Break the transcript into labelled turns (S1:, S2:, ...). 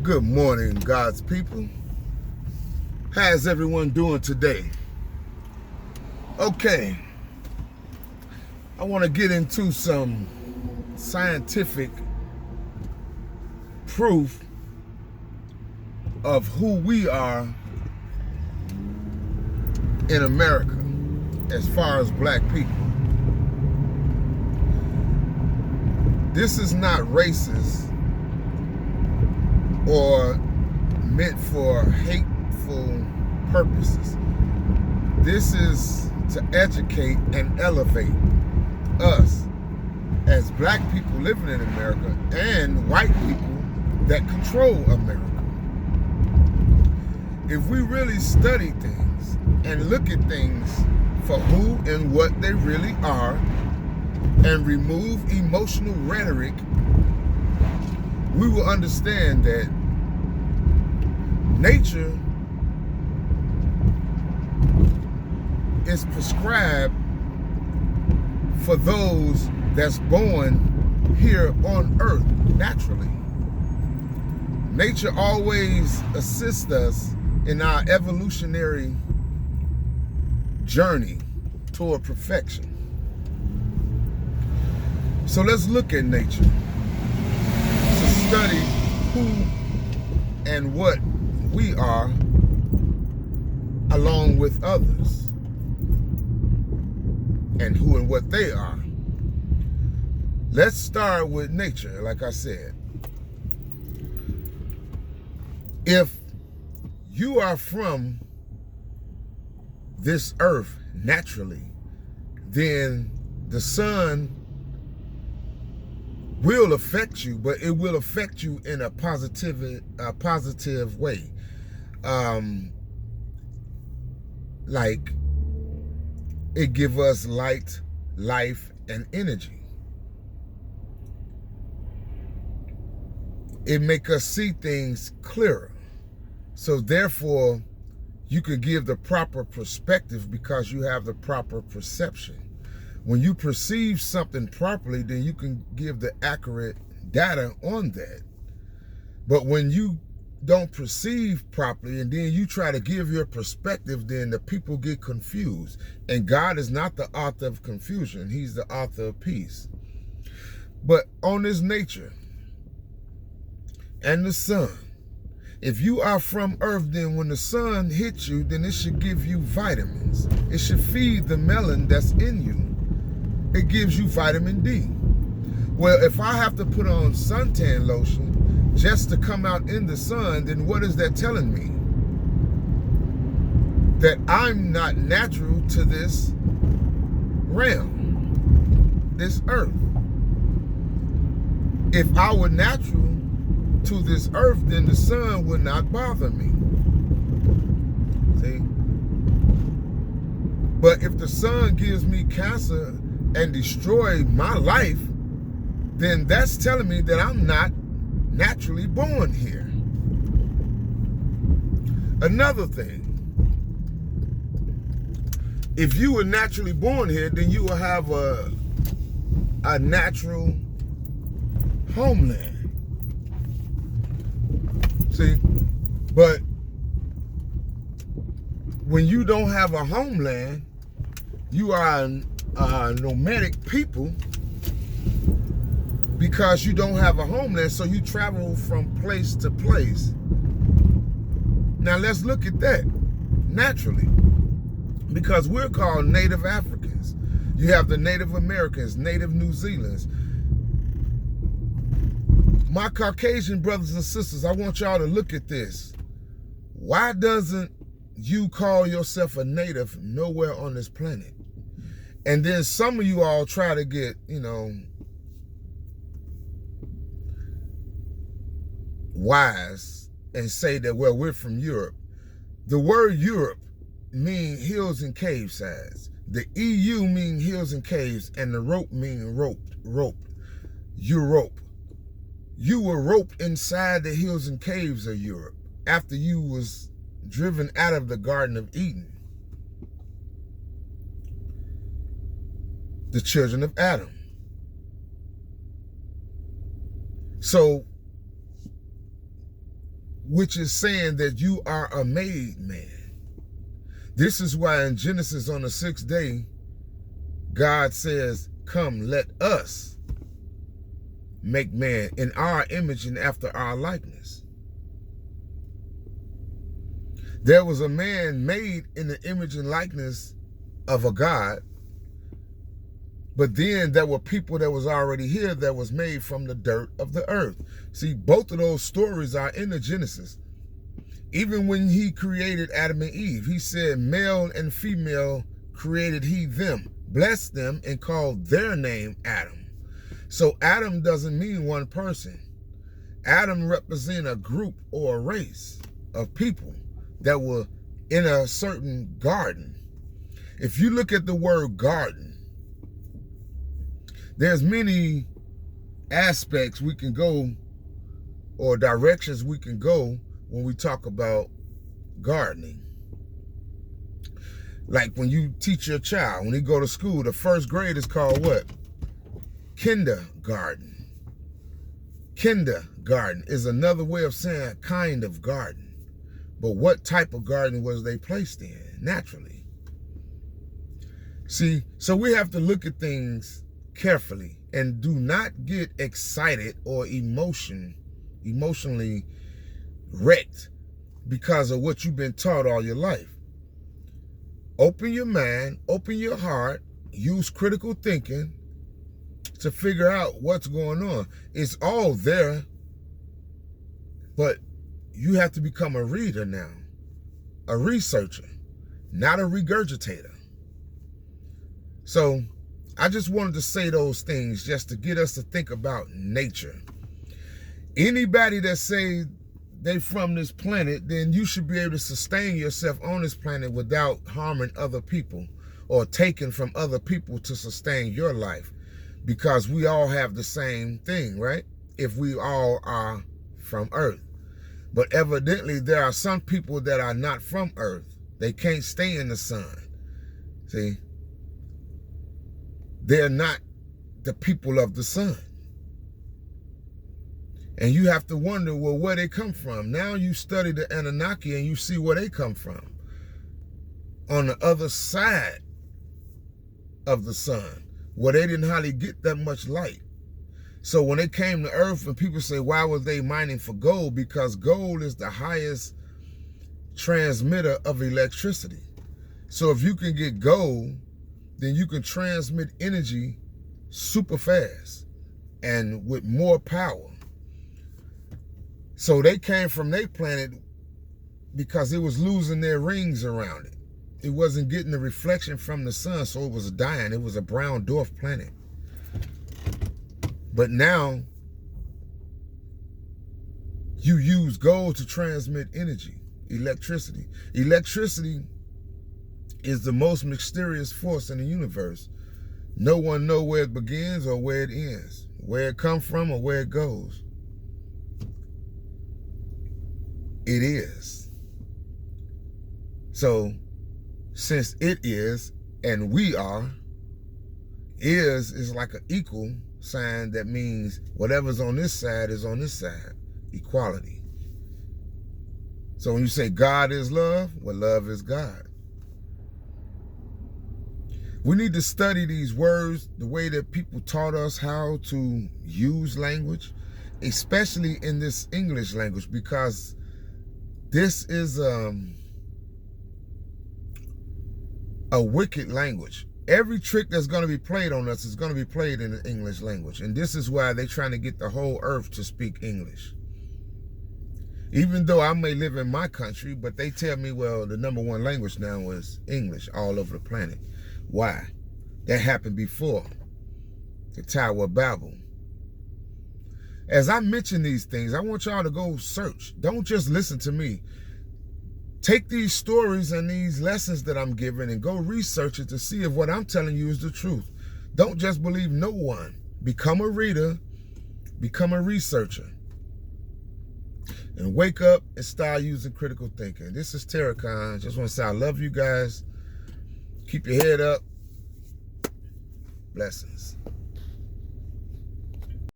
S1: Good morning, God's people. How's everyone doing today? Okay, I want to get into some scientific proof of who we are in America as far as black people. This is not racist or meant for hateful purposes. This is to educate and elevate us as black people living in America and white people that control America. If we really study things and look at things for who and what they really are and remove emotional rhetoric, we will understand that nature is prescribed for those that's born here on earth naturally. Nature always assists us in our evolutionary journey toward perfection. So let's look at nature to study who and what we are along with others and who and what they are. Let's start with nature, like I said. If you are from this earth naturally, then the sun will affect you, but it will affect you in a positive way. Like it give us light, life, and energy. It make us see things clearer. So therefore, you could give the proper perspective because you have the proper perception. When you perceive something properly, then you can give the accurate data on that. But when you don't perceive properly and then you try to give your perspective, then the people get confused. And God is not the author of confusion. He's the author of peace. But on this nature and the sun, if you are from earth, then when the sun hits you, then it should give you vitamins. It should feed the melanin that's in you. It gives you vitamin D. Well, if I have to put on suntan lotion just to come out in the sun, then what is that telling me? That I'm not natural to this realm, this earth. If I were natural to this earth, then the sun would not bother me. See? But if the sun gives me cancer and destroy my life, then that's telling me that I'm not naturally born here. Another thing, if you were naturally born here, then you will have a natural homeland. See, but when you don't have a homeland, you are a nomadic people because you don't have a homeland, so you travel from place to place. Now let's look at that naturally, because we're called Native Africans. You have the Native Americans, Native New Zealanders. My Caucasian brothers and sisters, I want y'all to look at this. Why doesn't you call yourself a native nowhere on this planet? And then some of you all try to get, wise and say that, well, we're from Europe. The word Europe means hills and cave sides. The EU means hills and caves, and the rope means rope. Europe. You were roped inside the hills and caves of Europe after you was driven out of the Garden of Eden. The children of Adam. So which is saying that you are a made man. This is why in Genesis on the 6th day, God says, come, let us make man in our image and after our likeness. There was a man made in the image and likeness of a God, but then there were people that was already here that was made from the dirt of the earth. See, both of those stories are in the Genesis. Even when he created Adam and Eve, he said, male and female created he them, blessed them, and called their name Adam. So Adam doesn't mean one person. Adam represents a group or a race of people that were in a certain garden. If you look at the word garden, there's many aspects we can go or directions we can go when we talk about gardening. Like when you teach your child, when they go to school, the first grade is called what? Kindergarten. Kindergarten is another way of saying kind of garden. But what type of garden was they placed in? Naturally. See, so we have to look at things carefully and do not get excited or emotionally wrecked because of what you've been taught all your life. Open your mind, open your heart, use critical thinking to figure out what's going on. It's all there, but you have to become a reader now, a researcher, not a regurgitator. So I just wanted to say those things just to get us to think about nature. Anybody that say they from this planet, then you should be able to sustain yourself on this planet without harming other people or taking from other people to sustain your life, because we all have the same thing, right? If we all are from Earth. But evidently there are some people that are not from Earth. They can't stay in the sun. See? They're not the people of the sun. And you have to wonder, well, where they come from. Now you study the Anunnaki and you see where they come from. On the other side of the sun, where they didn't hardly get that much light. So when they came to Earth and people say, why were they mining for gold? Because gold is the highest transmitter of electricity. So if you can get gold, then you can transmit energy super fast and with more power. So they came from their planet because it was losing their rings around it. It wasn't getting the reflection from the sun, so it was dying. It was a brown dwarf planet. But now, you use gold to transmit energy, electricity. Electricity is the most mysterious force in the universe. No one knows where it begins or where it ends, where it comes from or where it goes. It is. So, since it is and we are, is like an equal sign that means whatever's on this side is on this side. Equality. So when you say God is love, well, love is God. We need to study these words the way that people taught us how to use language, especially in this English language, because this is a wicked language. Every trick that's going to be played on us is going to be played in the English language. And this is why they're trying to get the whole earth to speak English. Even though I may live in my country, but they tell me, well, the #1 language now is English all over the planet. Why? That happened before the Tower of Babel. As I mention these things, I want y'all to go search. Don't just listen to me. Take these stories and these lessons that I'm giving and go research it to see if what I'm telling you is the truth. Don't just believe no one. Become a reader, become a researcher, and wake up and start using critical thinking. This is Terracon. Just want to say I love you guys. Keep your head up. Blessings.